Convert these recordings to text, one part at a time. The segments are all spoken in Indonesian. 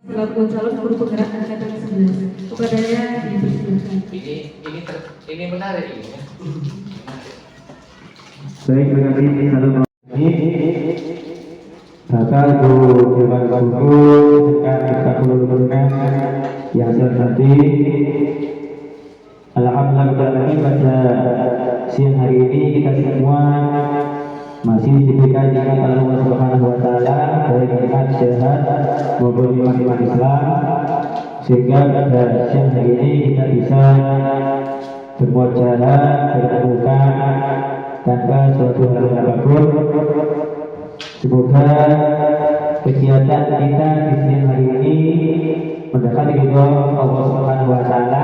selaku calon guru penggerak angkatan 11. Kepadanya dipersilakan. Ini menarik ini ya. Baik, terima kasih. Salam Bapak Ibu Dewan Guru serta guru-gurunya yang saya hormati. Alhamdulillah pada siang hari ini kita semua masih diberikan nikmat Allah Subhanahu wa taala, baik nikmat sehat maupun nikmat Islam, sehingga pada siang hari ini kita bisa bermuajalah, bertemukan tanpa suatu hal yang apapun. Semoga kegiatan kita di siang hari ini mendapat ridho Allah Subhanahu wa taala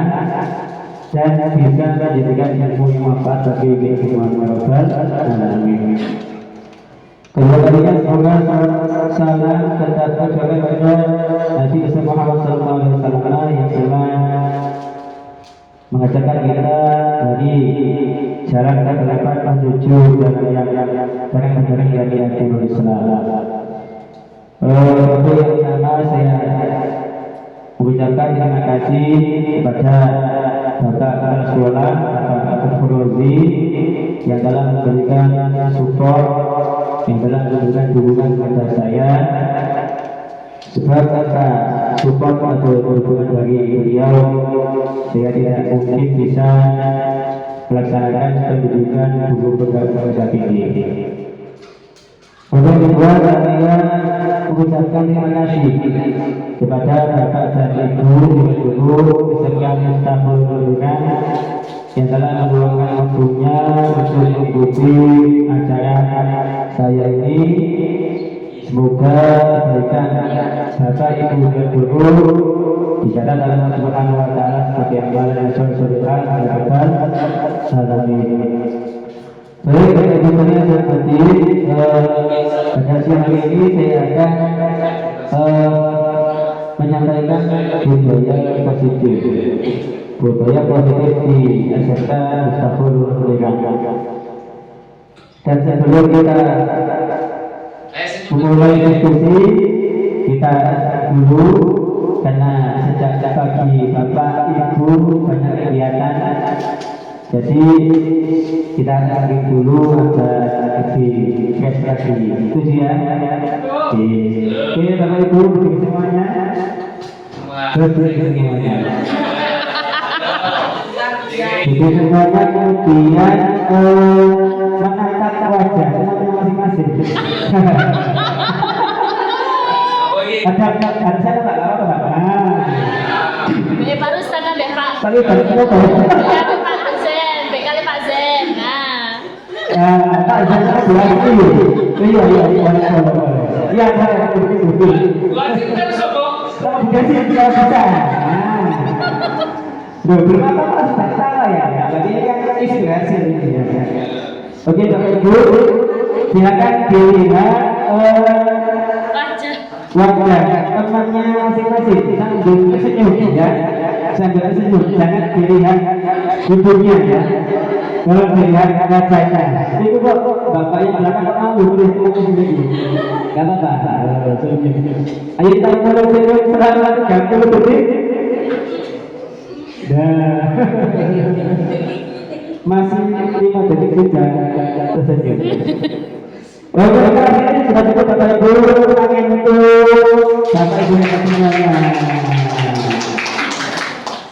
dan bisa menjadikan ilmu yang manfaat bagi kita semua. Amin. Kedua kalinya semoga salam tetap terjaga pada Nabi Muhammad SAW yang telah mengajarkan kita dari jalan kegelapan menuju yang barang-barang yang diatur Islam. Untuk yang pertama saya mengucapkan terima kasih kepada Bapak Kepala Sekolah, Bapak Furozi yang telah memberikan support, yang telah memberikan dukungan kepada saya. Sebab tanpa support atau dukungan dari beliau, saya tidak mungkin bisa melaksanakan pendidikan guru penggerak tinggi. Untuk kedua, saya mengucapkan terima kasih kepada Bapak dan Ibu guru serta staf gabungan yang telah meluangkan waktunya untuk mengikuti acara saya ini. Semoga kebaikan Bapak Ibu dan guru dicatat dalam Allah Subhanahu wa taala seperti amalan yang soleh-solehan harapan. Amin. Baik, kemudian seperti pada siang hari ini saya akan menyampaikan budaya positif di SMK Mustaful Legang. Dan sebelum kita memulai diskusi, kita dulu karena sejak pagi Bapak Ibu banyak kegiatan, jadi kita ambil dulu agak lebih fresh lagi. Itu dia. Oke, Bapak Ibu begitu semuanya. Begitu semuanya. Begitu semuanya, kemudian menatap wajah masing-masing. Ada saya tak tahu apa. Baru sana deh Pak. Tapi baru tahu. Pak Zen, bekali Pak Zen. Nah. Pak Zen itu bilang itu. Iya. Iya, saya betul. Wajib kan sobo. Kalau dikasih bisa. Belum apa-apa sudah salah ya. Jadi kan inspirasi ini ya. Oke, Bapak Ibu, silakan dilihat wajah temannya masing-masing sambil tersenyum ya, sambil tersenyum, jangan dilihat tubuhnya ya, kalau dilihat wajahnya. Itu kok bapak yang belakang mau boleh sendiri, nggak apa-apa. Ayo kita mulai senyum selama 30 detik. Dah, masih 5 detik saja tersenyum. Oke, terima kasih sudah cukup Bapak Ibu, tangan untuk Bapak Ibu yang semuanya.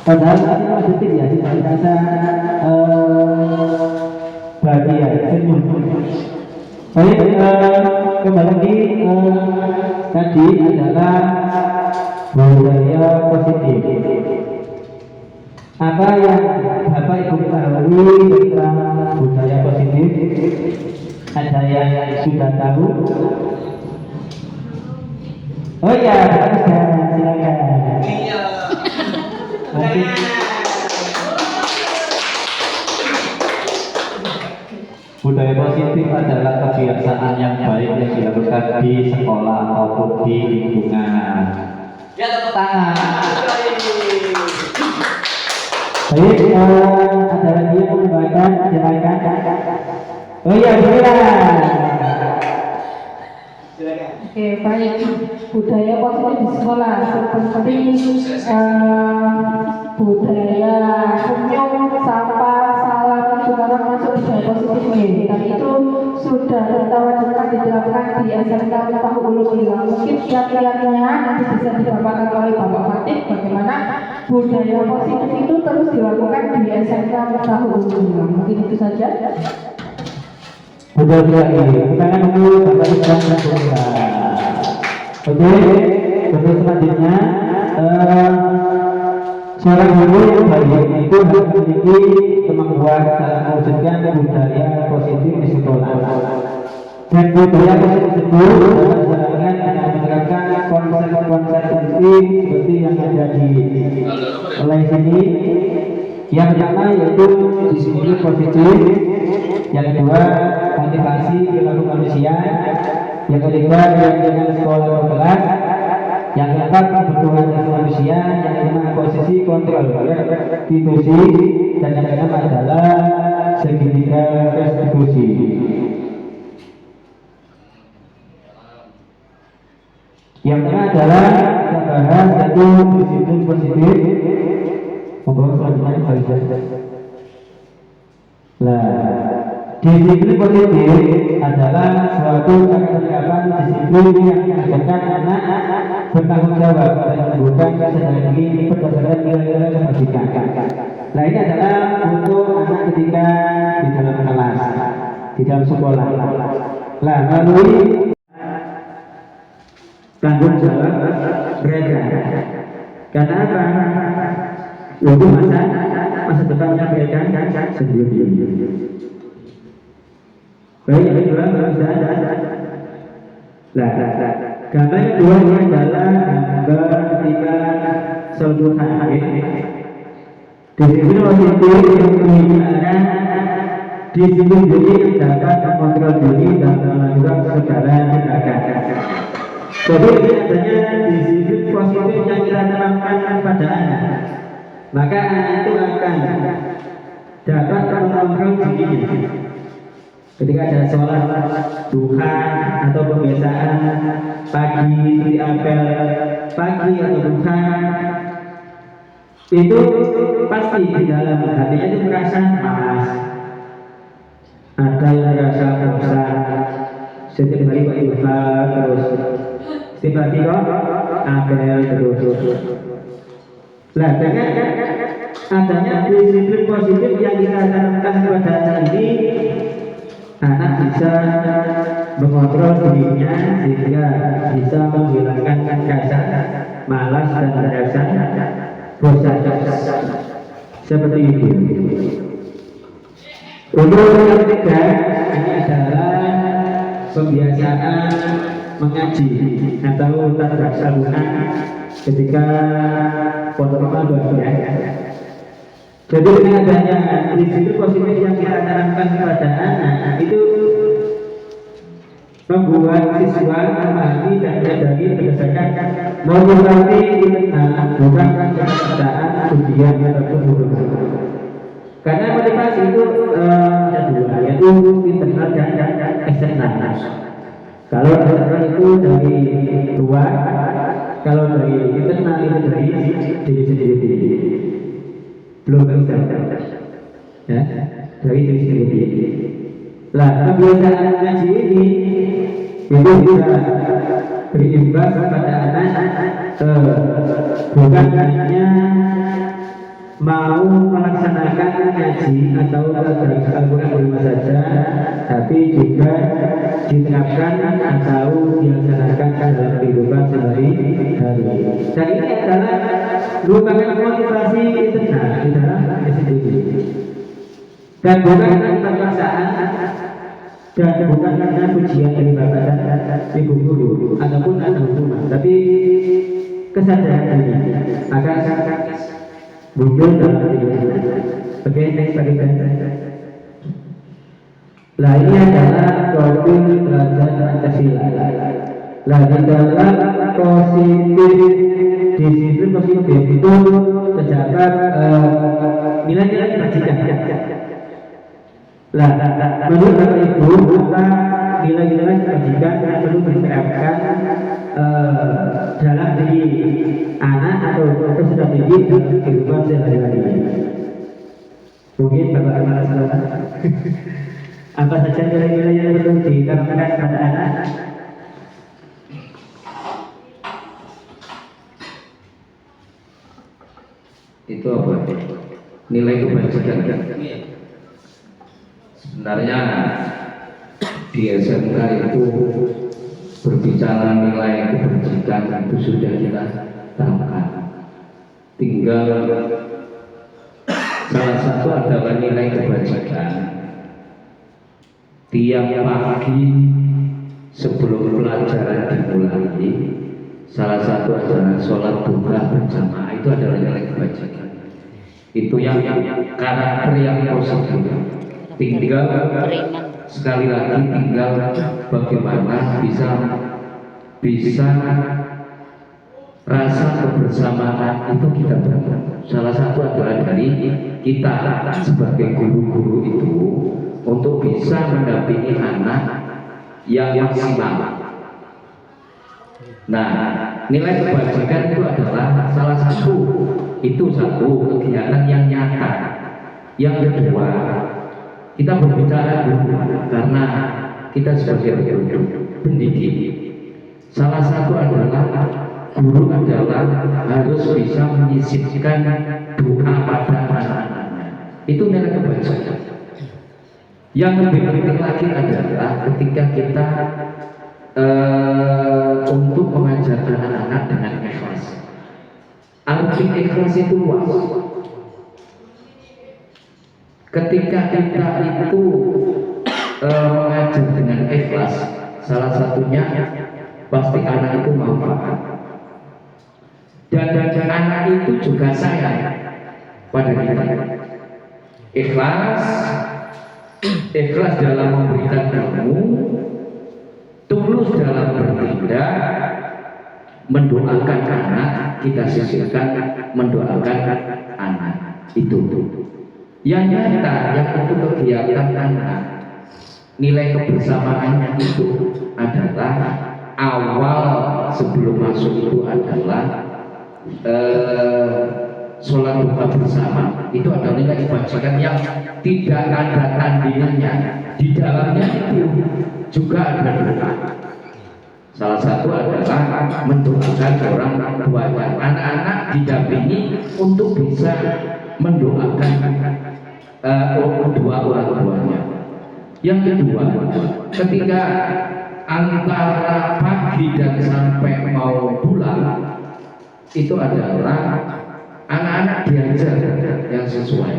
Padahal masih 5 detik ya, tidak merasa bahagia, senyum. Baik, kembali lagi tadi adalah budaya positif. Apa yang Bapak Ibu ketahui tentang budaya positif? Ada yang sudah tahu? Oh iya, silakan. Iya. Budaya positif adalah kebiasaan yang baik yang dilakukan di sekolah maupun di lingkungan. Ya, tepuk Tangan. Baik, ada lagi yang menambahkan? Silakan. Oh iya, silakan. Oke, baik. Budaya positif di sekolah seperti budaya senyum, sapa, salam itu kan masuk budaya positif nih. Dan itu sudah kita wajibkan diterapkan di SMK Miftahul Ulum Ilang. Mungkin kiat-kiatnya nanti bisa dibawakan oleh Bapak Fatih bagaimana budaya positif itu terus dilakukan di SMK Miftahul Ulum Ilang. Mungkin itu saja. Betul sekali. Kita akan dulu Bapak Ibu dan Oke, untuk selanjutnya seorang guru yang baik itu harus memiliki kemampuan dalam mewujudkan budaya positif di sekolah. Dan budaya positif itu dapat dijalankan dengan menerapkan konsep-konsep penting seperti yang ada di slide sini. Yang pertama yaitu disiplin positif, yang kedua motivasi perilaku manusia, yang ketiga dengan sekolah berkelas, yang keempat kebutuhan dasar manusia, yang kelima posisi kontrol restitusi, dan yang keenam adalah segitiga restitusi. Yang pertama adalah kita bahas yaitu disiplin positif. Monggo selanjutnya Pak. Disiplin positif adalah suatu penerapan disiplin yang mengajarkan anak bertanggung jawab dan menggunakan kesadaran diri berdasarkan nilai-nilai kebajikan. Nah, ini adalah untuk anak ketika di dalam kelas, di dalam sekolah. Nah, melalui tanggung jawab mereka. Karena apa? Untuk masa depannya mereka sendiri. Baik, yang kedua gambar kedua ini adalah gambar ketika suatu hari disiplin positif yang menunjukkan disiplin diri yang dapat mengontrol diri dan melakukan segala tindakan. Jadi ini adanya disiplin positif yang kita terapkan pada anak, maka anak itu akan dapat mengontrol diri. Ketika ada sholat duha atau kebiasaan pagi, apel pagi atau duha, itu pasti di dalam hatinya itu merasa malas, ada yang merasa bosan, setiap hari Pak duha terus, setiap hari kok apel terus. Nah, dengan adanya disiplin positif yang kita tanamkan kepada anak ini, anak bisa mengontrol dirinya sehingga bisa menghilangkan rasa malas dan rasa bosan seperti itu. Untuk yang ketiga, ini adalah pembiasaan mengaji atau tadarus ketika pondok Ramadan. Jadi dengan adanya disiplin positif yang kita tanamkan kepada anak itu membuat siswa memahami dan menyadari berdasarkan motivasi internal, bukan keadaan ujian ataupun urusan. Karena motivasi itu ada dua, yaitu internal dan eksternal. Kalau eksternal itu dari luar, kalau dari internal itu dari diri sendiri. Belum bisa, ya, dari diri sendiri. Lah, kebiasaan ngaji ini itu bisa berimbas kepada anak, bukan hanya mau melaksanakan ngaji atau tadarus Al-Quran di rumah saja, tapi juga diterapkan atau dilaksanakan dalam kehidupan sehari-hari. Dan ini adalah merupakan motivasi internal di dalam diri sendiri. Dan bukan karena paksaan dan bukan karena pujian dari bapak dan ibu guru ataupun anak hukuman, tapi kesadaran diri akan muncul dalam diri. Oke, next bagian. Lah, ini adalah profil belajar Pancasila. Lah, di dalam positif disiplin positif itu terdapat nilai-nilai kebajikan. Lah, menurut Bapak Ibu, apa nilai-nilai kebajikan yang perlu diterapkan dalam diri anak atau sudah didik dalam kehidupan sehari-hari. Mungkin Bapak Kepala Sekolah apa saja nilai-nilai yang perlu diterapkan pada anak? Itu apa? Nilai kebajikan. Sebenarnya di SMK itu berbicara nilai kebajikan itu sudah kita terapkan. Tinggal salah satu adalah nilai kebajikan. Tiap pagi sebelum pelajaran dimulai, salah satu adalah sholat duha berjamaah, itu adalah nilai kebajikan. Itu yang karakter yang positif. Tinggal sekali lagi tinggal bagaimana bisa rasa kebersamaan itu kita bangun. Salah satu adalah dari kita sebagai guru-guru itu untuk bisa mendampingi anak yang maksimal. Nah, nilai kebajikan itu adalah salah satu kegiatan yang nyata. Yang kedua, kita berbicara dulu karena kita sebagai guru pendidik. Salah satu adalah guru adalah harus bisa menyisipkan doa pada anak-anaknya. Itu nilai kebajikan. Yang lebih penting lagi adalah ketika kita untuk mengajarkan anak-anak dengan ikhlas. Arti ikhlas itu luas. Ketika kita itu mengajar dengan ikhlas, salah satunya pasti anak itu mau paham. Dan anak itu juga sayang pada kita. Ikhlas dalam memberikan ilmu, tulus dalam bertindak, mendoakan anak, kita sisihkan mendoakan anak itu. Yang nyata, yang itu kegiatan anak, nilai kebersamaannya itu adalah awal sebelum masuk itu adalah sholat duha bersama. Itu adalah nilai kebajikan yang tidak ada tandingannya. Di dalamnya itu juga ada doa. Salah satu adalah mendoakan orang tuanya. Anak-anak didampingi untuk bisa mendoakan kedua orang tuanya. Yang kedua, ketika antara pagi dan sampai mau pulang, itu adalah anak-anak diajar yang sesuai.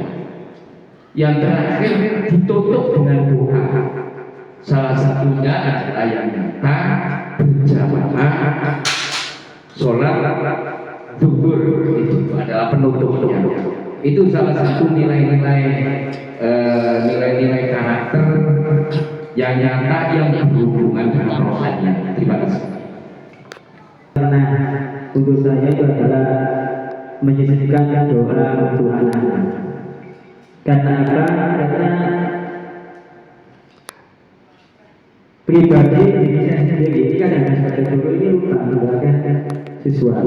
Yang terakhir ditutup dengan doa. Salah satunya adalah yang nyata berjamaah sholat zuhur, itu adalah penutupnya. Itu salah satu nilai-nilai karakter yang nyata yang berhubungan dengan rohani. Terima kasih. Karena untuk saya itu adalah menyisihkan doa untuk anak-anak. Karena apa? Karena pribadi diri saya sendiri ini kan ada sebagai guru ini lupa mendoakan siswa.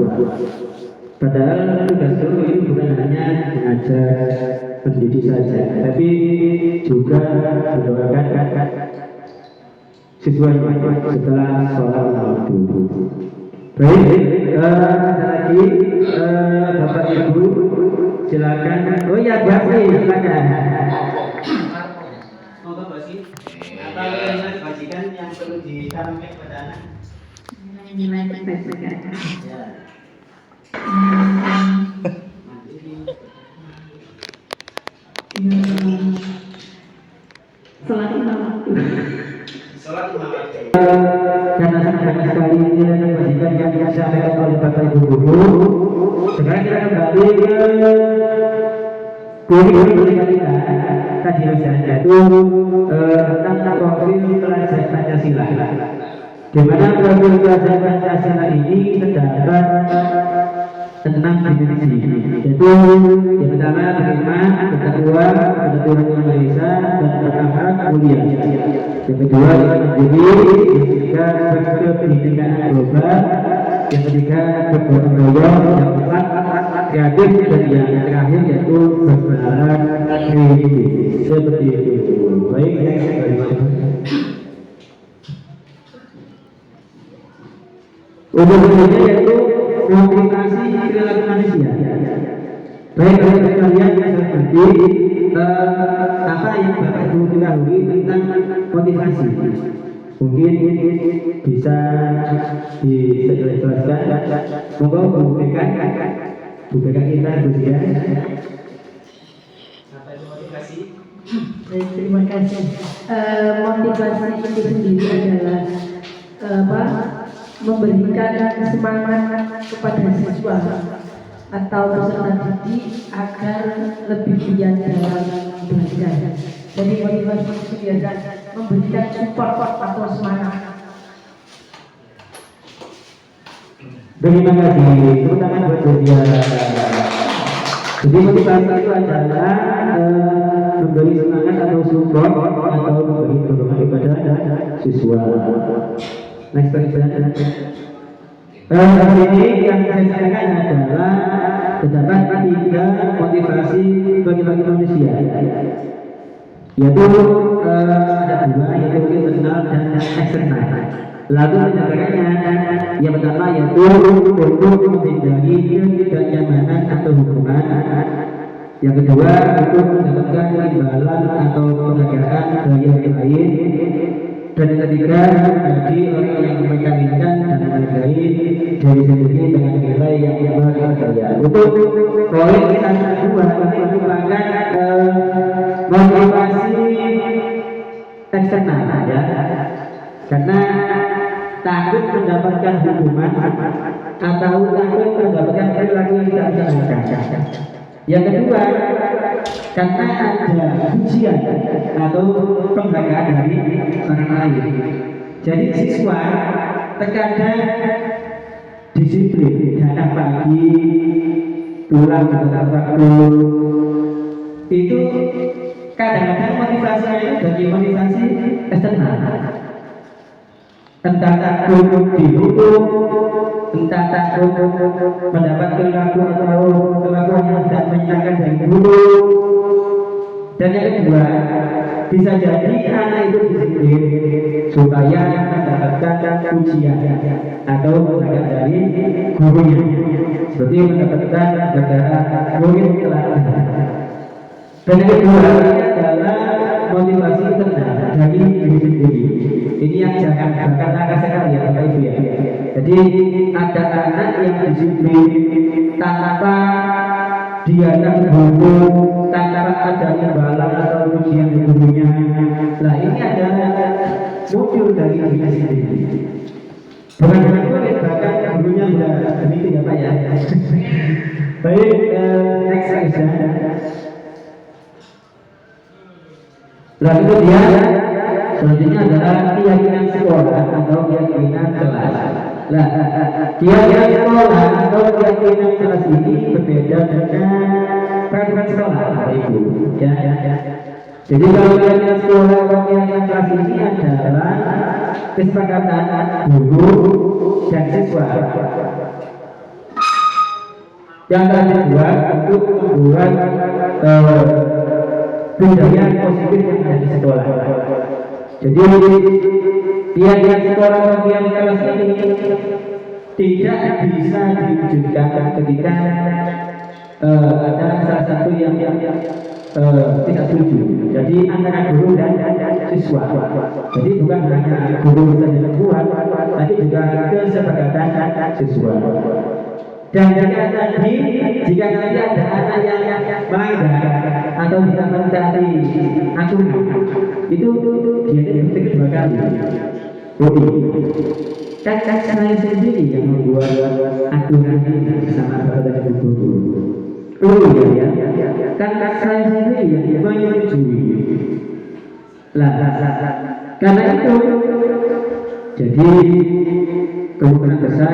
Padahal tugas guru itu bukan hanya mengajar mendidik saja, tapi juga mendoakan siswa setelah sholat waktu. Baik, lagi Bapak Ibu silakan. Oh ya, Basi, silakan. Monggo Basi. Apa nilai kebajikan yang perlu ditanamkan pada anak? Nilai kebajikan. Ya. Salat lima waktu. Karena sangat banyak sekali nilai kebajikan yang disampaikan oleh Bapak Ibu guru. Sekarang kita kembali ke guru kita tadi misalnya itu tentang profil pelajar Pancasila. Di mana profil pelajar Pancasila ini terdapat 6 dimensi, yaitu yang pertama beriman, bertakwa, kepada Tuhan Yang Maha Esa, dan berakhlak mulia. Yang kedua mandiri, yang ketiga berkebinekaan global, yang ketiga bergotong royong, yang keempat kreatif, dan yang terakhir yaitu berbahagia kreatif. Seperti itu. Baik, untuk berikutnya yaitu motivasi perilaku manusia. Baik bagi kalian yang berarti apa yang Bapak Ibu ketahui tentang motivasi, mungkin bisa dijelaskan. Monggo Bu Beka kita bersedia. Apa itu motivasi? Baik, terima kasih. Motivasi itu sendiri adalah memberikan semangat kepada siswa atau peserta didik agar lebih giat dalam belajar. Jadi motivasi itu biasanya memberikan support atau semangat. Terima kasih, terutama buat dia. Jadi motivasi itu adalah memberi semangat atau support atau memberi dorongan kepada siswa. Next slide. Ini yang saya sampaikan adalah terdapat 3 motivasi bagi manusia, yaitu ada 2, yaitu internal dan eksternal. Lalu penjabarannya yang pertama yaitu untuk menghindari ketidaknyamanan atau hubungan. Yang kedua untuk mendapatkan imbalan atau penghargaan dari yang lain. Dan yang ketiga menjadi orang yang mempertahankan dan menghargai diri sendiri dengan nilai yang berharga. Untuk poin yang kedua merupakan motivasi eksternal, ya, karena takut mendapatkan hukuman atau takut mendapatkan perilaku yang tidak diinginkan. Yang kedua, karena ada ujian atau penghargaan dari orang lain. Jadi siswa terkadang disiplin, datang pagi, pulang tepat waktu. Itu kadang-kadang motivasinya itu bagi motivasi eksternal. Entah takut dihukum, entah takut mendapat perilaku atau kelakuan yang tidak menyenangkan dari guru. Dan yang kedua, bisa jadi anak itu disiplin supaya mendapatkan ujian atau mendapatkan dari gurunya, seperti mendapatkan negara murid teladan. Dan yang kedua ini adalah motivasi internal dari diri sendiri. Ini yang jangan langka sekali ya Bapak Ibu ya. Jadi ada anak yang disiplin tanpa dia terhukum, tanpa ada imbalan atau ujian di gurunya. Nah ini adalah muncul dari diri sendiri. Bukan murid, bahkan gurunya sudah begitu ya Pak ya. Baik, next slide. Lalu kemudian selanjutnya adalah keyakinan sekolah atau keyakinan kelas. Nah, keyakinan sekolah atau keyakinan kelas ini berbeda dengan peraturan sekolah, Bapak Ibu. Ya. Jadi kalau keyakinan sekolah atau keyakinan kelas ini adalah kesepakatan guru dan siswa yang dibuat untuk membuat budaya positif yang ada di sekolah. Jadi keyakinan sekolah atau keyakinan kelas ini tidak bisa diwujudkan ketika ada salah satu yang tidak setuju. Jadi antara guru dan siswa. Jadi bukan hanya guru saja yang buat, tapi juga kesepakatan siswa. Dan jika nanti ada anak yang melanggar atau tidak mencari aturan, itu dia dihukum 2 kali. Kan saya sendiri yang membuat aturan ini bersama bapak dan guru. Ya. Kan saya sendiri yang menyetujui. Karena itu, jadi kemungkinan besar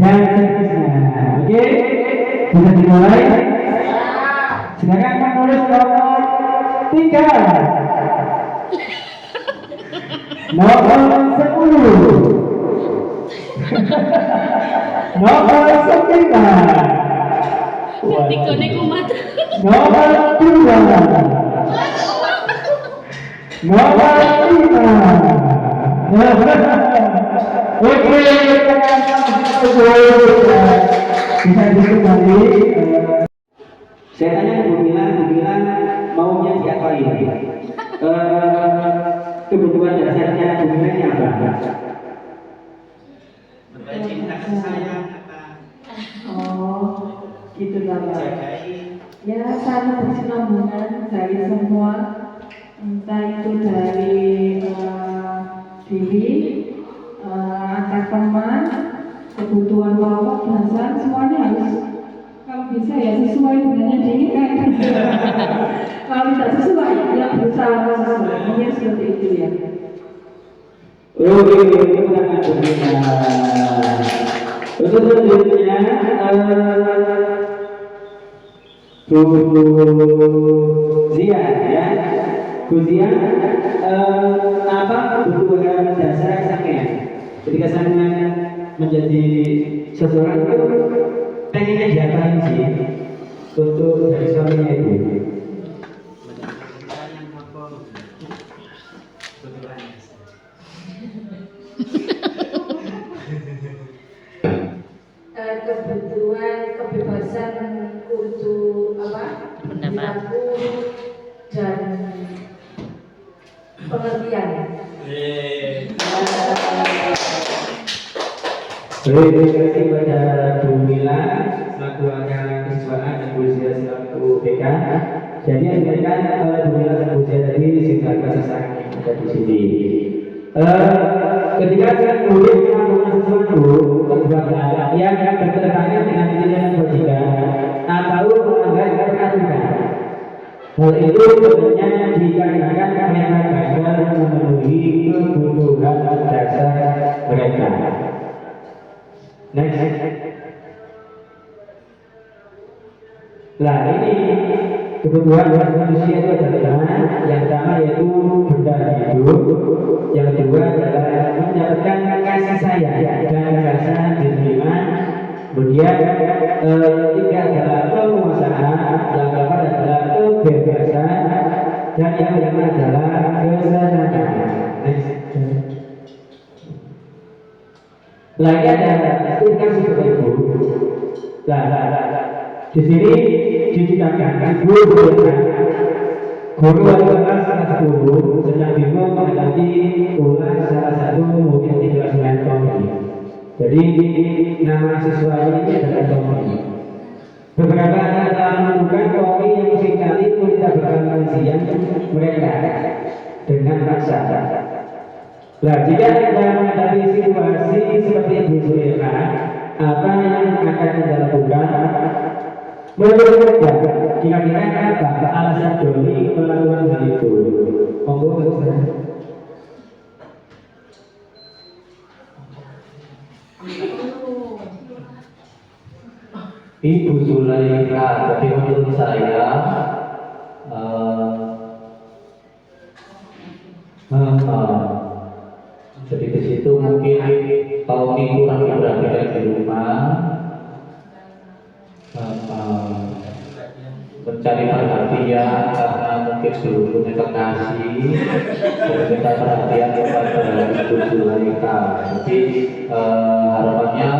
dan seterusnya. Oke, bisa dimulai. Silakan menulis nomor 3, nomor 10, nomor 9, Ketikane kumat. nomor 2, nomor 5. Oke, bisa dikembali. Saya tanya ke Bu Mila maunya diapain? Kebutuhan dasarnya Bu Mila ini apa? Berbagi kasih sayang apa? Oh, gitu Bapak. Jagain. Ya, saling berkesinambungan dari semua, entah itu dari diri, antar teman, kebutuhan pokok, dasar, semuanya harus kalau bisa ya sesuai dengan yang diinginkan. Kalau tidak sesuai, ya berusaha sesuai. Mungkin seperti itu ya. Oke, sangat berguna. Untuk selanjutnya, Bu Zia, ya. Bu Zia, apa kebutuhan dasar sampean? Ketika sampean menjadi seseorang itu pengennya diapain sih untuk dari suaminya itu? Menjadi sayang apa? Kebutuhan dasar. Kebutuhan kebebasan untuk apa? Perilaku dan pengertian. Baik, terima kasih kepada Bu Mila selaku akan kesukaan dan Bu Zia selaku BK. Jadi yang diberikan oleh Bu Mila dan Bu Zia tadi sudah sasaran yang ada di sini. Ketika saya menulis melakukan sesuatu perbuatan yang bertentangan dengan nilai kebajikan atau melanggar peraturan, hal itu sebenarnya dikarenakan mereka gagal memenuhi kebutuhan dasar mereka. Next. Nah, ini kebutuhan manusia itu adalah yang pertama yaitu benda hidup, yang kedua adalah mendapatkan kasih sayang dan rasa diterima, kemudian yang ketiga adalah penguasaan, yang keempat adalah kebebasan, dan yang kelima adalah kesenangan. Next. Lagi ada tingkat seperti itu. Di sini diciptakan ibu guru wali kelas kelas 10 sedang bingung menghadapi ulas salah satu mungkin di kelas 9 Tommy. Jadi nama siswa ini adalah Tommy. Beberapa anak telah menemukan Tommy yang seringkali tidak berkenan siang mereka dengan paksa. Nah, jika Anda menghadapi situasi seperti Ibu Zulekha, apa yang akan Anda lakukan? Menurut Anda, kira-kira apa alasan Doni melakukan hal itu? Monggo terus. Ibu Zulekha, tapi menurut saya jadi di situ mungkin kalau kurang diperhatikan di rumah, mencari perhatian karena mungkin belum punya kekasih, meminta perhatian kepada Ibu Zulekha. Jadi harapannya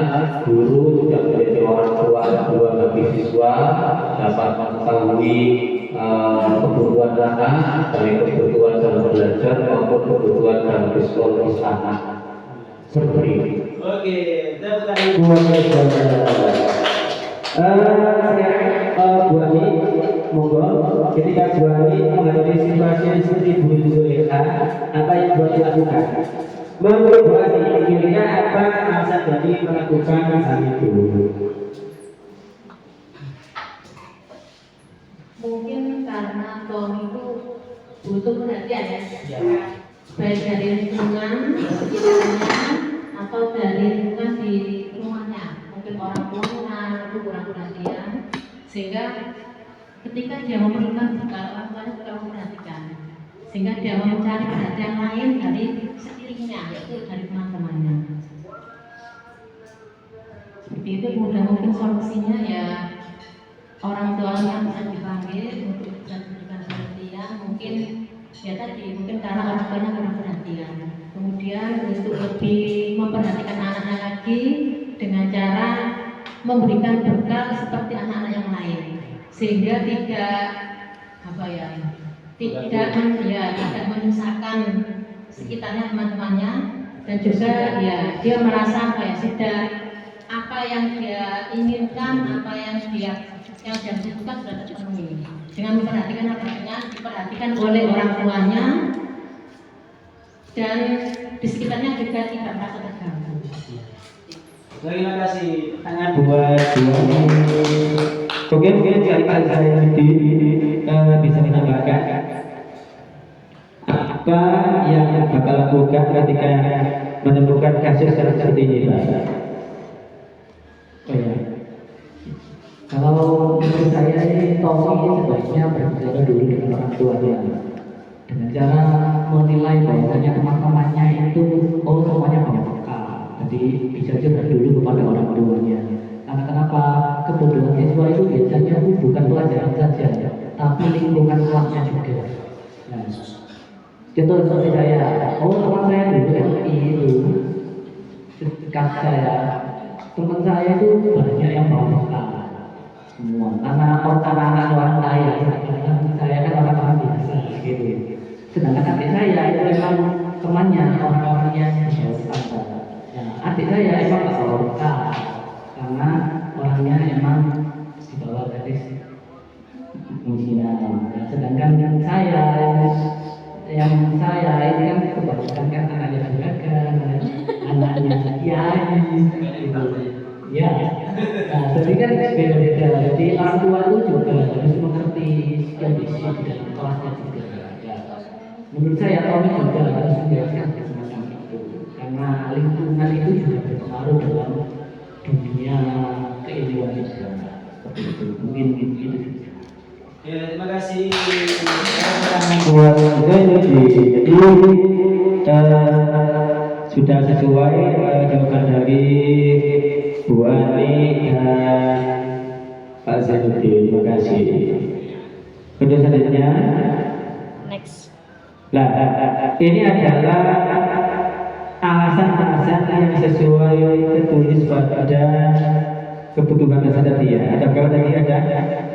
guru juga menjadi orang tua kedua bagi siswa dapat mengetahui kebutuhan anak, baik kebutuhan dalam belajar maupun kebutuhan dalam psikologis anak. Seperti ini. Oke, tepuk tangan. Sekarang Bu Ani, monggo. Ketika Bu Ani menghadapi situasi yang seperti Bu Zulekha, apa yang buat dilakukan? Menurut Bu Ani, kira-kira apa alasan dari melakukan hal itu? Mungkin karena Tom itu butuh perhatian ya, baik dari lingkungan sekitarnya atau dari lingkungan di rumahnya. Sehingga ketika dia memerlukan bekal, orang tuanya juga memperhatikan. Sehingga dia mencari perhatian lain dari sekelilingnya, yaitu dari teman-temannya. Seperti itu, mudah mungkin solusinya ya orang tuanya bisa dipanggil untuk bisa diberikan perhatian. Mungkin ya tadi, mungkin karena orang tuanya kurang perhatian. Kemudian untuk lebih memperhatikan anaknya lagi dengan cara memberikan bekal seperti anak-anak yang lain, sehingga tidak menyusahkan sekitarnya, teman-temannya, dan juga ya dia merasa sudah apa yang dia inginkan, apa yang dia butuhkan sudah terpenuhi dengan memperhatikan diperhatikan oleh orang tuanya, dan di sekitarnya juga tidak merasa terganggu. Terima kasih. Tangan buat dua. Oke, mungkin sekali Pak Zahidi bisa menambahkan apa yang bakal lakukan ketika menemukan kasus seperti ini, Pak? Oh ya, kalau menurut saya ini Tommy sebaiknya berbicara dulu dengan orang tuanya dengan cara menilai bahwasanya teman-temannya itu semuanya punya bekal. Jadi bisa curhat dulu kepada orang tuanya. Karena kenapa? Kebodohan siswa itu biasanya bukan pelajaran saja, tapi lingkungan kelasnya juga. Nah, contoh seperti saya, teman saya dulu MI itu dekat saya, teman saya itu banyak yang bawa bekal semua. Karena anak-anak orang kaya, saya kan orang-orang biasa gitu. Sedangkan adik saya itu memang temannya orang-orang yang di bawah standar. Adik saya emang gak bawa bekal karena orangnya emang di bawah garis kemiskinan. Sedangkan saya ini kan kebanyakan kan anaknya juragan, anaknya kiai gitu. Ya, nah jadi kan beda-beda. Jadi orang tua itu juga harus mengerti kondisi dan kelasnya juga. Ya. Menurut saya Tommy juga harus menjelaskan semacam itu, karena lingkungan itu juga berpengaruh dalam dunia keilmuan juga. Seperti itu, mungkin gitu. Ya, terima kasih. Buat jadi sudah sesuai jawaban dari Bu Ani dan Pak Zainuddin. Terima kasih. Kedua selanjutnya, Next. nah ini adalah alasan-alasan yang sesuai tertulis pada kebutuhan dasar tadi ya. Ada berapa tadi? Ada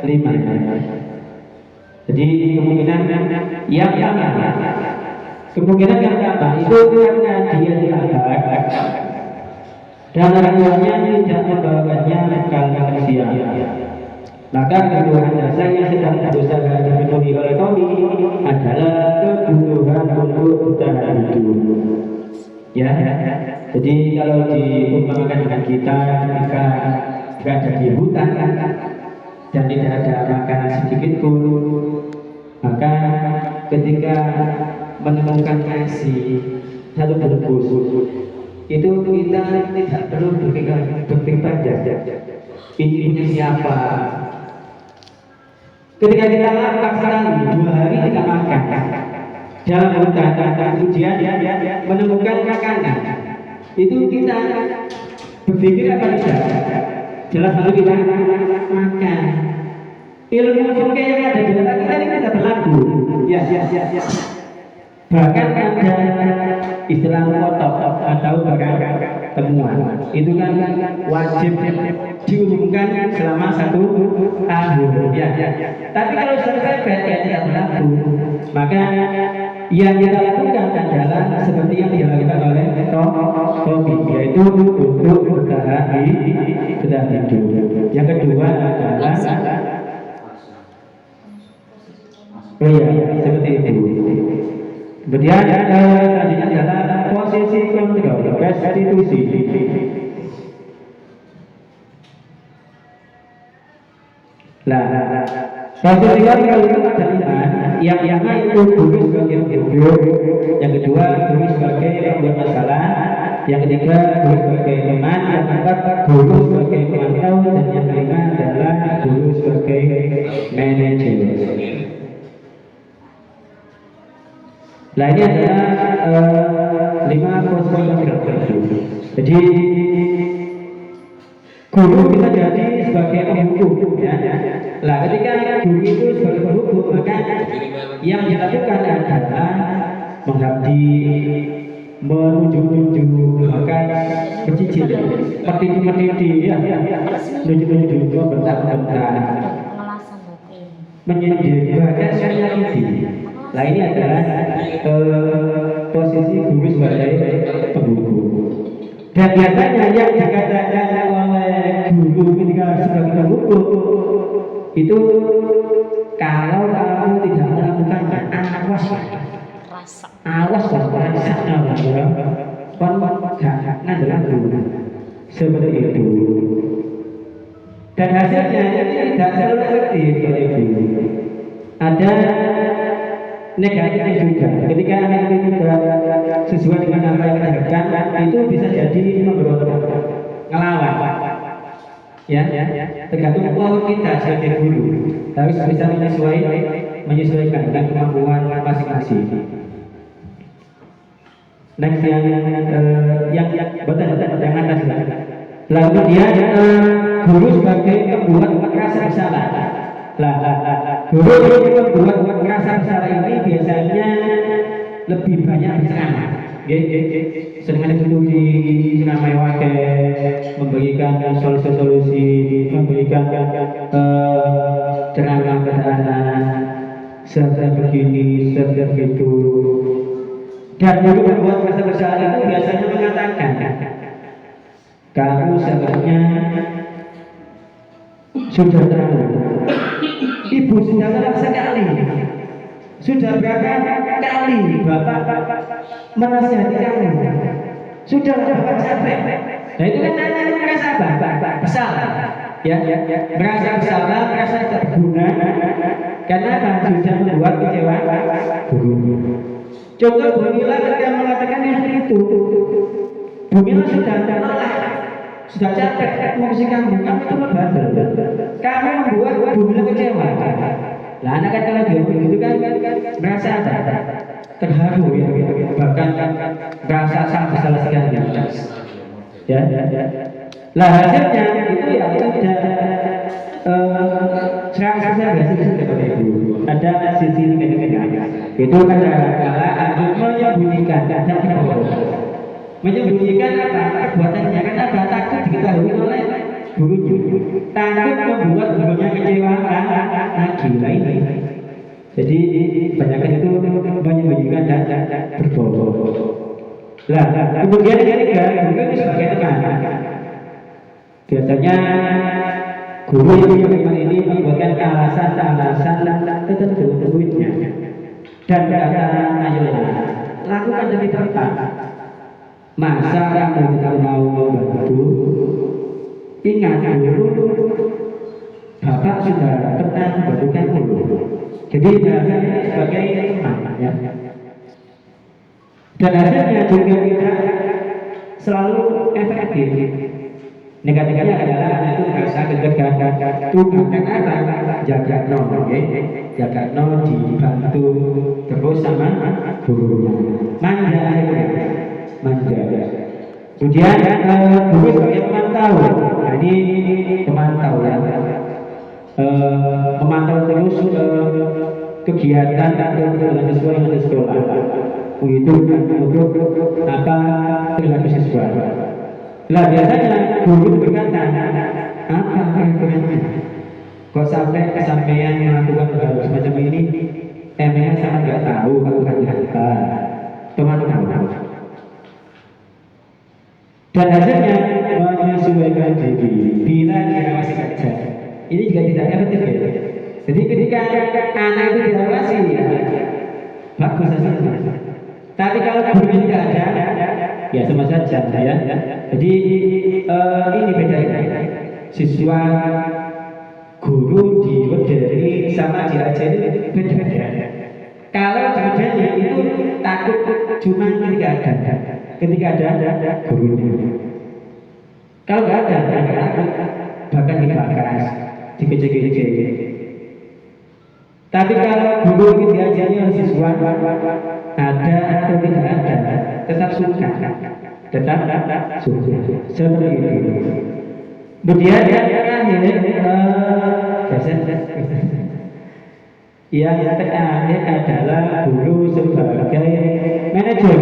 5. Jadi kemungkinan yang pertama itu karena dia dilahirkan dan orang tuanya tidak membawakannya bekal manusia. Maka kebutuhan dasar yang sedang berusaha dipenuhi oleh Tommy adalah kebutuhan untuk bertahan hidup. Ya, jadi kalau diumpamakan dengan kita ketika berada di hutan dan tidak ada makanan sedikit pun, maka ketika menemukan nasi lalu berbus itu kita tidak perlu berpikir panjang ini punya siapa. Ketika kita lapar sekali 2 hari tidak makan dalam hutan, kemudian menemukan makanan, itu kita berpikir apa tidak? Jelas lalu kita makan. Ilmu fikih yang ada di otak kita ini tidak berlaku. Ya. Bahkan ada istilah kotok atau bahkan temuan. Itu kan wajib diumumkan selama 1 tahun. Ya. Tapi kalau selesai berarti tidak berlaku. Maka yang kita lakukan adalah seperti yang dilakukan oleh Tommy, yaitu untuk bertahan hidup. Yang kedua adalah seperti itu. Kemudian selanjutnya adalah posisi kontrol restitusi. Posisi kontrol itu ada 5. Yang pertama itu guru sebagai hidup, yang kedua guru sebagai pembuat masalah, yang ketiga guru sebagai teman, yang keempat guru sebagai pemantau, dan yang kelima adalah guru sebagai manajer. Nah ini adalah 5 posisi yang tidak perlu. Jadi guru kita jadi sebagai penghukum ya. Nah ketika guru itu sebagai penghukum maka yang dilakukan adalah mengabdi, menunjuk-nunjuk, bahkan mencicil, mendidik, ya, menunjuk-nunjuk, membentak-bentak, Pengelasan berarti. menyindir, bahkan menyakiti. Nah ini adalah posisi guru sebagai penghukum. Dan biasanya yang dikatakan oleh guru ketika sebagai penghukum itu kalau kamu tidak melakukan awas, Rasa. awas waspadanya ya, gak adalah guru seperti itu. Dan hasilnya ini tidak selalu efektif oleh guru. Ada negatifnya juga. Ketika anak itu tidak sesuai dengan apa yang kita harapkan, itu bisa jadi memberontak, ngelawan. Ya, tergantung pola kita sebagai guru harus bisa menyesuaikan dengan kemampuan masing-masing. Next yang atas. Lalu dia guru sebagai pembuat rasa bersalah. Guru yang membuat rasa bersalah ini biasanya lebih banyak berceramah. Sering diskusi, ceramah wakil, memberikan solusi-solusi, memberikan ceramah kepada anak, seperti begini, seperti begitu. Dan guru membuat rasa bersalah itu biasanya mengatakan, kamu sebenarnya sudah tahu, ibu sudah tahu sekali. Sudah berapa kali Bapak menasihati kamu? Sudah Bapak capek. Nah itu kan merasa apa? Kesal. Ya, merasa bersalah, merasa tidak berguna. Karena apa? Sudah membuat kecewa guru. Contoh Bumila ketika mengatakan yang itu, Bumila sudah lelah, sudah capek mengurusi kamu itu membandel. Kamu membuat Bumila kecewa. Lah anak kan kalau dia begitu kan merasa terharu ya, bahkan merasa sangat bersalah sekali. Ya. Lah hasilnya itu ya tidak serang ada sisi negatifnya. Itu kadang-kadang untuk menyembunyikan menyembunyikan apa perbuatannya, karena apa? Takut diketahui oleh gurunya, takut membuat gurunya kecewa lagi ini. Jadi kebanyakan itu menyembunyikan dan berbohong. Lah kemudian yang ketiga, guru itu sebagai teman. Biasanya guru yang ini membuatkan alasan tertentu tentunya dan kata ayolah lakukan demi tempat. Masa kamu tidak mau membantu? Ingat dulu, Bapak sudah pernah membantu kamu. Jadi sebagai teman ya. Dan hasilnya juga tidak selalu efektif. Negatifnya adalah anak itu merasa ketegangan karena apa? Jaga dibantu terus sama gurunya. Manja. Kemudian guru sebagai pemantau. Nah, ini pemantau ya. Memantau terus kegiatan dan siswa yang ada di sekolah. Itu untuk apa perilaku siswa. Lah biasanya guru berkata, apa kerennya? Kok sampai kesampaian melakukan hal semacam ini? Emangnya sama nggak tahu aku kan apa? Teman-teman. Dan hasilnya menyesuaikan diri bila diawasi saja. Ini juga tidak efektif ya. Jadi ketika anak itu diawasi ya, bagus hasilnya. Tapi kalau gurunya tidak ada, ya sama saja ya. Jadi ini beda ya. Siswa guru diwedeni sama diajari beda. Kalau diwedeni itu takut cuma ketika ada gurunya. Kalau nggak ada, bahkan dibakas, dikecek-kecek. Tapi kalau guru ini diajari oleh siswa, ada atau tidak ada, tetap suka, seperti itu. Kemudian yang terakhir, yang terakhir adalah guru sebagai manajer,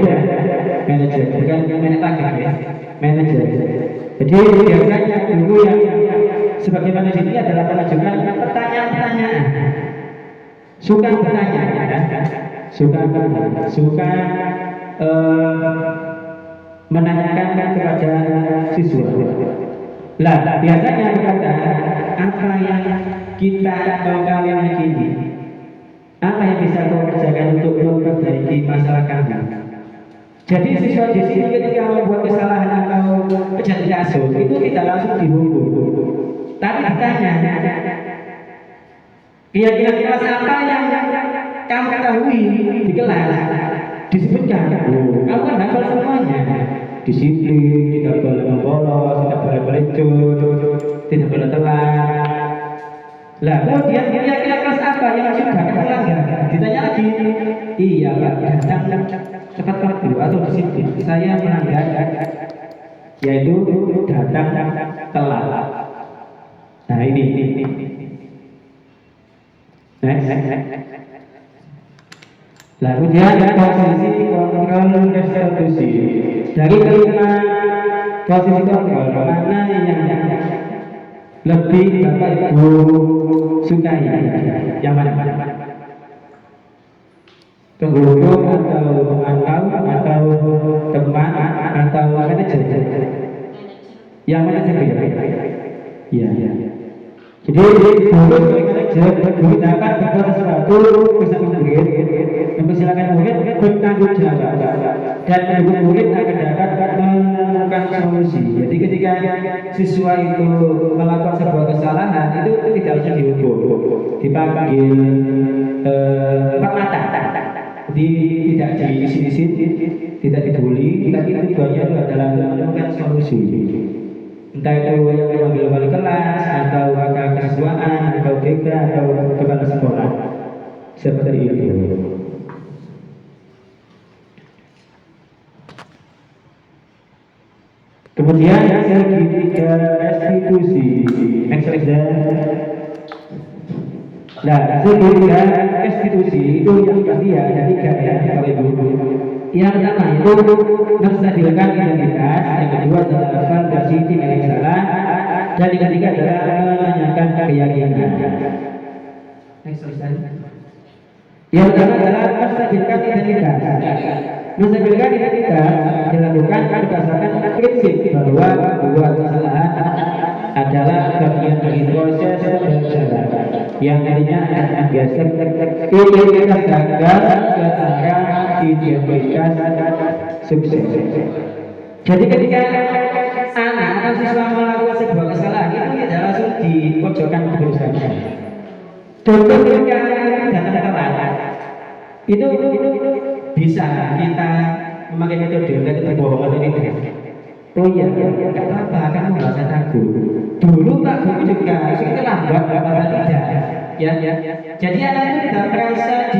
bukan manajer ya, manajer. Jadi biasanya guru yang sebagai manajer ini adalah mengajukan pertanyaan-pertanyaan, suka bertanya, suka menanyakan kepada siswa. Lah biasanya berkata, apa yang kita mau kalian yakini? Apa yang bisa kau kerjakan untuk memperbaiki masalah kami? Jadi siswa di sini ketika membuat kesalahan atau kejadian kasus itu tidak langsung dihukum, tapi ditanya, kira-kira kelas apa yang kamu ketahui di kelas? Disebutkan, kamu kan hafal semuanya. Disiplin, tidak boleh membolos, tidak boleh melecut, tidak boleh telat. Lah, kemudian kira-kira kelas apa yang sudah melanggar? Ditanya lagi, iya Pak, datang cepat waktu atau disiplin. Saya melanggar, yaitu datang telat. Nah ini. Lalu dia ada posisi kontrol restitusi. Dari kelima posisi kontrol, mana yang lebih Bapak Ibu sukai? Yang mana? Pengguru atau pemantau atau teman atau manajer? Yang mana saja? Iya. Jadi guru manajer guru dapat berbuat sesuatu bersama murid, mempersilakan murid bertanggung jawab dan mendukung murid akan dapat menemukan solusi. Jadi ketika siswa itu melakukan sebuah kesalahan itu tidak usah dihukum, dipanggil empat mata. Jadi tidak diisi-isi, tidak dibully, tapi tujuannya itu adalah menemukan solusi. Entah itu yang memanggil wali kelas atau kakak kesiswaan atau BK atau kepala sekolah seperti itu. Kemudian yang ketiga restitusi. Next slide. Nah, ketiga restitusi itu yang pasti ya ada tiga ya Bapak Ibu. Yang pertama itu menstabilkan identitas, yang kedua adalah validasi tinggal yang salah, dan yang ketiga adalah menanyakan keyakinan. Yang pertama adalah menstabilkan identitas. Menstabilkan identitas dilakukan berdasarkan prinsip bahwa sebuah kesalahan adalah bagian dari proses pembelajaran yang tadinya akan biasa identitas gagal ke arah identitas sukses. Jadi ketika anak atau siswa melakukan sebuah kesalahan itu tidak langsung dipojokkan begitu saja. Contoh ketika data telat itu bisa kita memakai metode kebohongan ini. Oh iya, nggak apa-apa, kamu nggak usah takut. Dulu Pak Guru juga itu lambat, apa tidak? Ya. Jadi anak itu tidak merasa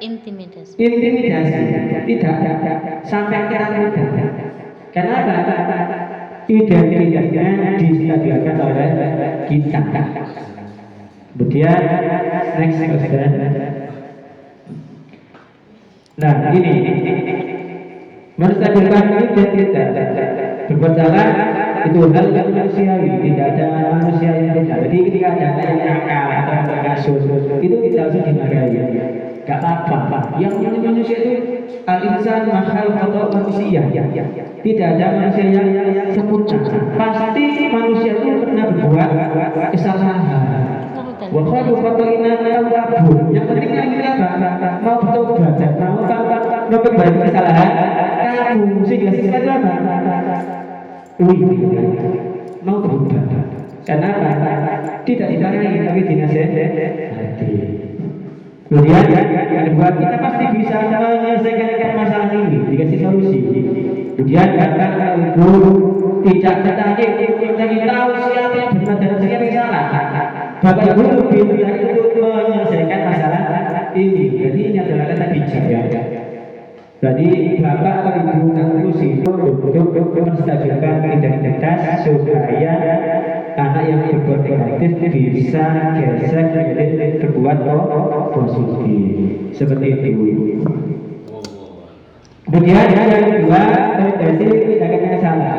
Intimidasi. tidak sampai ketakutan. Kenapa? Identitasnya distabilkan oleh kita. Kemudian next question. Nah ini menstabilkan identitas. Berbuat salah itu hal yang manusiawi, tidak ada manusia yang tidak. Jadi ketika ada yang nakal atau yang kasus itu tidak usah dimarahi. Gak apa-apa. Yang manusia itu al-insan makhluk atau manusia. Tidak ada manusia yang sempurna. Pasti manusia itu pernah berbuat kesalahan. Wa khairu khata'ina tawwabun. Yang penting kita mau bertobat, mau memperbaiki kesalahan kamu sehingga siswa itu apa? Mau berubah. Kenapa? Tidak dimarahi tapi dinasehati. Kemudian yang kedua, kita pasti bisa menyelesaikan permasalahan ini, dikasih solusi. Kemudian kata ibu tidak tertarik untuk mencari tahu siapa yang benar dan siapa yang salah. Bapak Ibu lebih tertarik untuk menyelesaikan menstabilkan identitas supaya anak yang berbuat negatif bisa geser menjadi berbuat positif seperti itu. Kemudian yang kedua, validasi tindakan yang salah.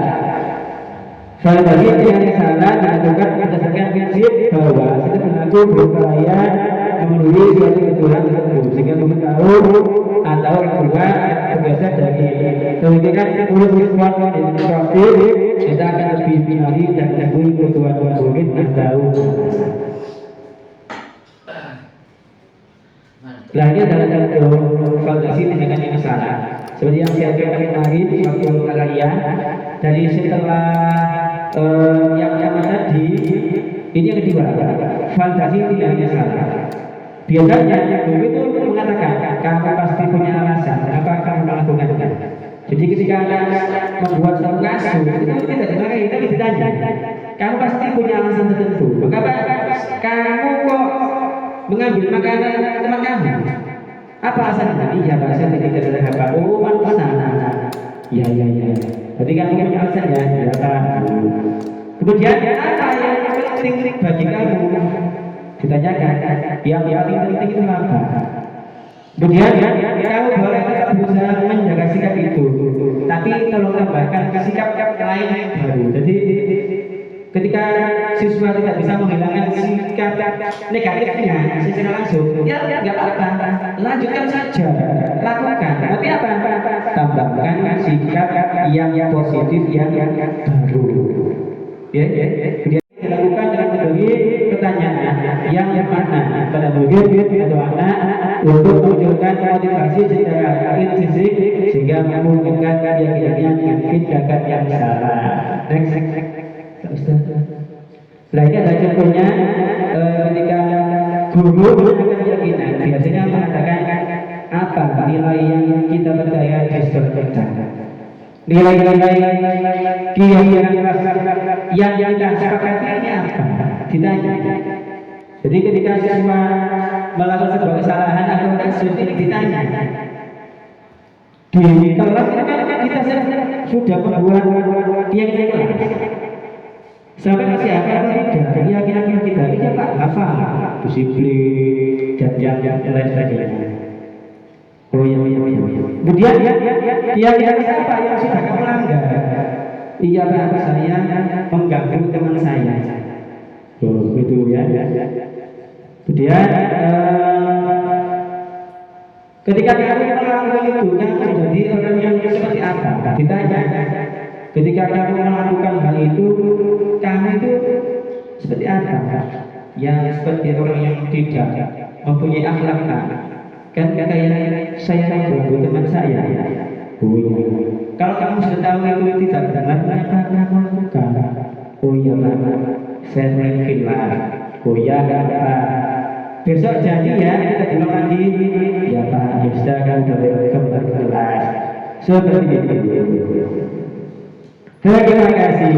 Validasi tindakan yang salah dilakukan berdasarkan prinsip bahwa kita berlaku berupaya memenuhi suatu kebutuhan tertentu sehingga memberitahu atau yang kedua bergeser dari kemudian mulut respon instruktif kita akan lebih mengenali dan menemui kebutuhan murid atau Nah ini adalah contoh validasi tindakan yang salah. Seperti yang saya katakan kemarin waktu kalian dari setelah yang pertama tadi ini yang kedua validasi tindakan yang salah. Biasanya guru itu mengatakan kamu pasti punya alasan kenapa kamu melakukannya. Jadi ketika Anda membuat satu kasus itu tidak dimarahi tapi ditanya kamu pasti punya alasan tertentu. Mengapa kamu kok mengambil makanan teman kamu? Apa alasannya? Iya, alasan tidak ada apa? Oh, manfaat. Iya. Berarti kamu punya alasannya. Ya, kemudian apa yang penting bagi kamu? Ditanyakan. Yang paling penting itu apa? Kemudian kamu boleh tetap berusaha menjaga sikap itu, tapi tolong tambahkan sikap lain yang baru. Jadi ketika siswa tidak bisa menghilangkan sikap negatifnya secara langsung, ya nggak apa-apa, lanjutkan saja, lakukan. Tapi apa? Tambahkan sikap yang positif yang baru. Ya. Kemudian dilakukan dengan memenuhi pertanyaan yang mana pada murid atau anak untuk menunjukkan motivasi secara intrinsik sehingga memungkinkan keyakinannya dengan tindakan yang salah. Next. Nah ini ada contohnya ketika guru menggunakan keyakinan biasanya mengatakan apa nilai yang kita percaya di sekolah kita, nilai-nilai keyakinan yang kita sepakati ini apa? Ditanya. Jadi ketika siswa melakukan sebuah kesalahan atau kasus ini ditanya. Di kelas kita sudah membuat keyakinan sampai masih ada tidak keyakinan kita ini Pak hafal disiplin dan yang lain sebagainya. Oh iya. Kemudian keyakinan siapa yang sudah kamu langgar? Iya Pak, saya mengganggu teman saya. Oh gitu ya. Kemudian ketika kamu melakukan itu kamu menjadi orang yang seperti apa? Ditanya. Ketika kamu melakukan hal itu, kamu itu seperti apa? Ya seperti orang yang tidak mempunyai akhlak. Kan kayak saya mengganggu teman saya. Oh iya. Kalau kamu sudah tahu itu tidak benar, kenapa kamu lakukan? Oh iya Pak, saya mungkin lah. Oh iya apa? Besok janji ya kita bilang lagi. Ya Pak, ya sudah kamu boleh kembali ke kelas. Seperti itu. Terima kasih.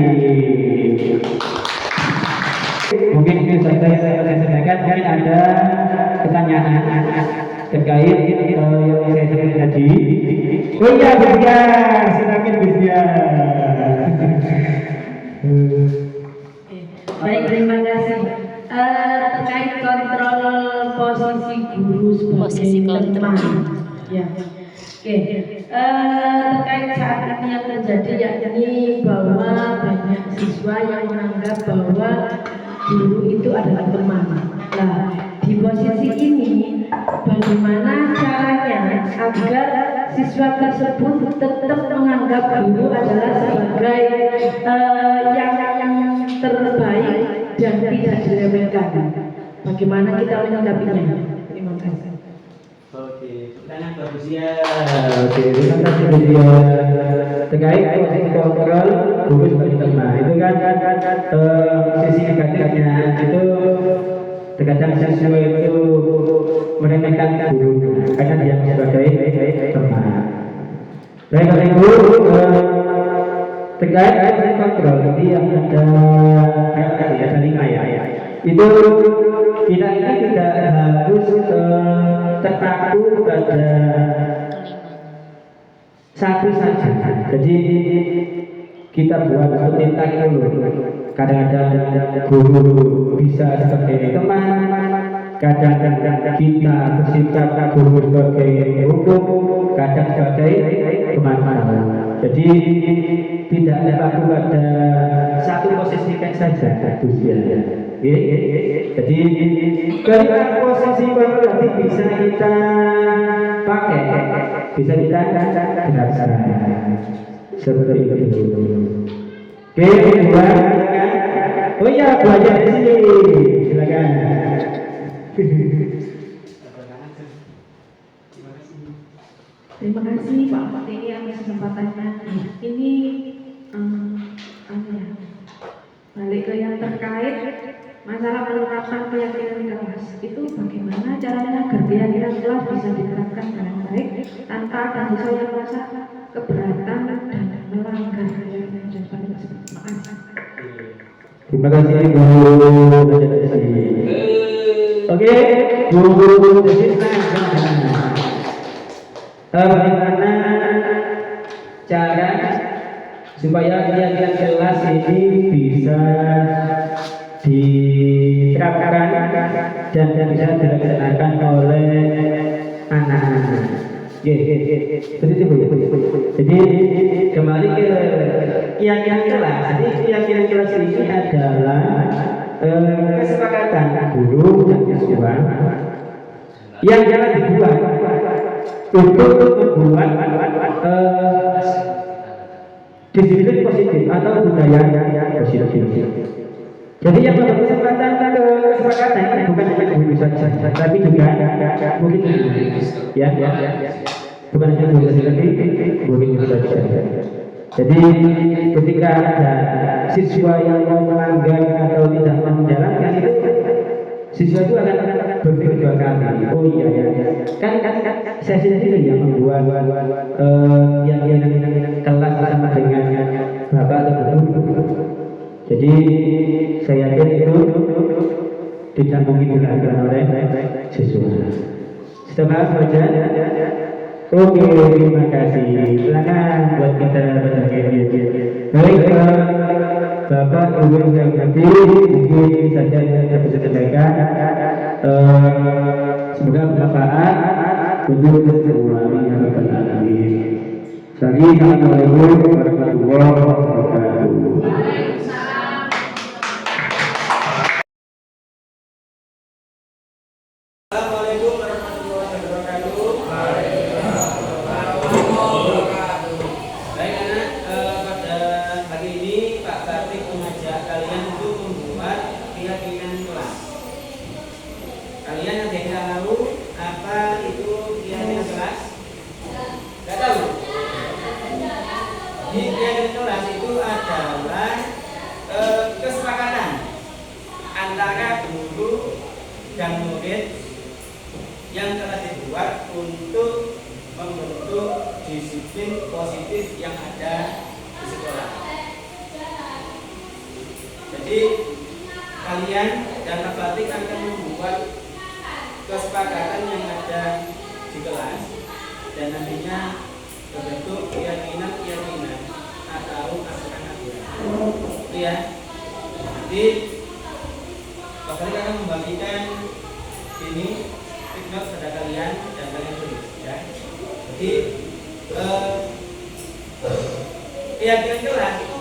Mungkin ini saja saya sampaikan. Mungkin ada pertanyaan terkait yang saya sampaikan tadi. Oh iya, Bisya, silakan Bisya. Baik, terima kasih. Terkait kontrol posisi guru sebagai teman. Ya. Oke. Terkait saat ini yang terjadi yakni bahwa banyak siswa yang menganggap bahwa guru itu adalah teman. Nah, di posisi ini bagaimana caranya agar siswa tersebut tetap menganggap guru adalah sebagai yang terbaik dan tidak diremehkan. Bagaimana kita menyikapinya? Terima kasih. Oke, pertanyaan bagus ya. Oke, terima kasih Bisya. Terkait posisi kontrol guru sebagai teman itu kan sisi negatifnya itu terkadang siswa itu meremehkan guru karena dia sebagai teman. Baik Bapak Ibu, terkait posisi kontrol tadi yang ada 5 ya. Itu kita ini tidak harus terpaku pada satu saja. Jadi kita buat seperti dulu. Kadang-kadang guru bisa sebagai teman, kadang-kadang kita bersikap guru sebagai hukum, kadang sebagai teman-teman. Jadi tidak terpaku pada satu posisi saja usianya. Jadi kelima posisi berarti bisa kita pakai, bisa kita gunakan seperti itu. Oke, kedua, oh iya, belajar di sini, silakan. Terima kasih Pak Fatih atas kesempatannya. Ini balik ke yang terkait masalah menerapkan keyakinan di kelas. Itu bagaimana caranya agar keyakinan kelas bisa diterapkan dengan baik tanpa ada siswa yang merasa keberatan dan melanggar keyakinan dan sebagainya. Terima kasih. Terima kasih guru. Oke, guru bagaimana cara supaya keyakinan kelas ini bisa diterapkan dan bisa dilaksanakan oleh anak-anak. Jadi kembali ke keyakinan kelas. Jadi keyakinan kelas ini adalah kesepakatan guru dan siswa yang jangan dibuat untuk membuat disiplin positif atau budaya yang positif. Jadi yang berkesempatan kesepakatan ini bukan hanya guru saja, tapi juga mungkin ya, bukan hanya guru saja, tapi mungkin saja. Jadi ketika ada siswa yang mau melanggar atau tidak menjalankan itu, siswa itu akan berpikir dua kali. Oh iya, kan saya sendiri yang membuat yang kelas sama dengan bapak atau guru. Jadi saya yakin itu tidak mungkin dilakukan oleh siswa. Setelah saja. Oke, terima kasih. Silakan buat kita bertanya. Baik, Bapak Ibu yang nanti mungkin saja yang bisa disampaikan. Semoga bermanfaat untuk semua yang berkenan. Assalamualaikum warahmatullahi wabarakatuh. Assalamualaikum warahmatullahi wabarakatuh. Baik anak, pada hari ini Pak Batik mengajak kalian untuk membuat keyakinan kelas. Kalian ada yang tahu apa itu keyakinan kelas? Tidak tahu? Di keyakinan kelas itu adalah kesepakatan antara guru dan murid yang telah dibuat untuk membentuk disiplin positif yang ada di sekolah. Jadi kalian dan Pak Batik akan membuat kesepakatan yang ada di kelas dan nantinya berbentuk keyakinan atau aturan-aturan. Itu ya. Jadi Pak Batik akan membagikan ini note pada kalian dan kalian tulis ya. Jadi keyakinan kelas itu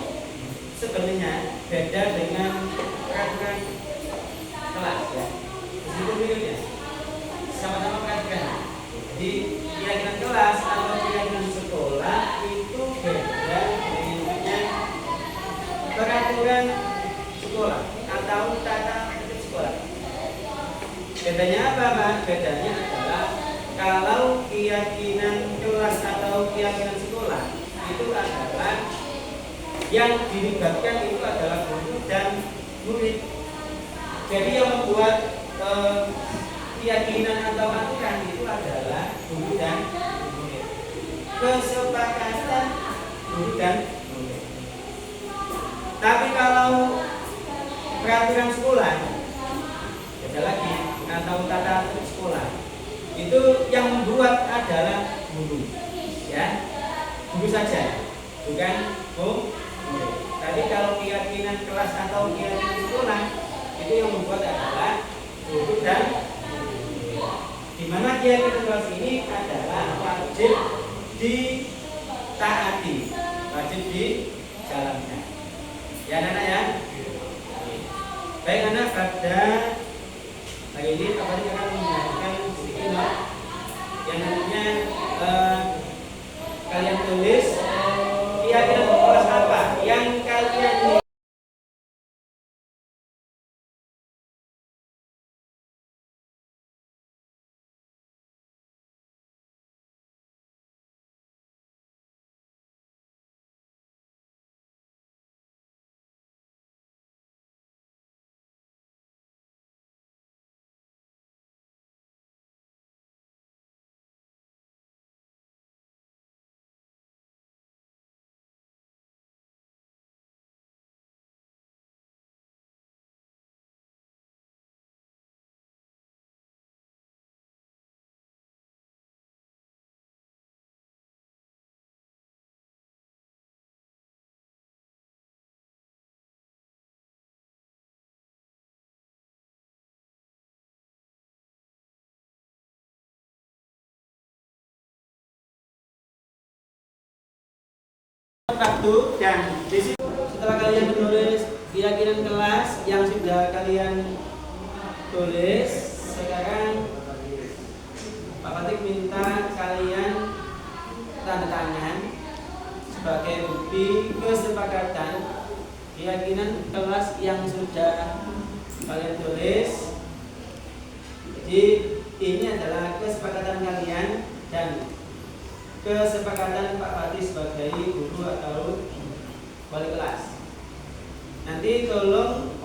sebenarnya beda dengan peraturan kelas ya. Itu bedanya sama-sama peraturan. Jadi keyakinan kelas atau keyakinan sekolah itu beda dengan peraturan sekolah atau tata tertib sekolah. Bedanya apa, Mas? Bedanya adalah kalau keyakinan kelas atau keyakinan sekolah itu adalah yang dilibatkan itu adalah guru dan murid. Jadi yang membuat keyakinan atau aturan itu adalah guru dan murid. Kesepakatan guru dan murid. Tapi kalau peraturan sekolah beda lagi atau tata tertib sekolah itu yang membuat adalah guru ya, guru saja, bukan guru. Tadi kalau keyakinan kelas atau keyakinan sekolah itu yang membuat adalah guru dan di mana keyakinan kelas ini adalah wajib ditaati, wajib dijalankan. Ya anak-anak ya. Baik anak, pada hari ini Pak Fatih akan menjelaskan sedikit yang namanya kalian tulis keyakinan kelas apa yang kalian waktu dan di situ setelah kalian menulis keyakinan kelas yang sudah kalian tulis, sekarang Pak Fatih minta kalian tanda tangan sebagai bukti kesepakatan keyakinan kelas yang sudah kalian tulis. Jadi ini adalah kesepakatan kalian dan kesepakatan Pak Fatih sebagai guru atau wali kelas. Nanti tolong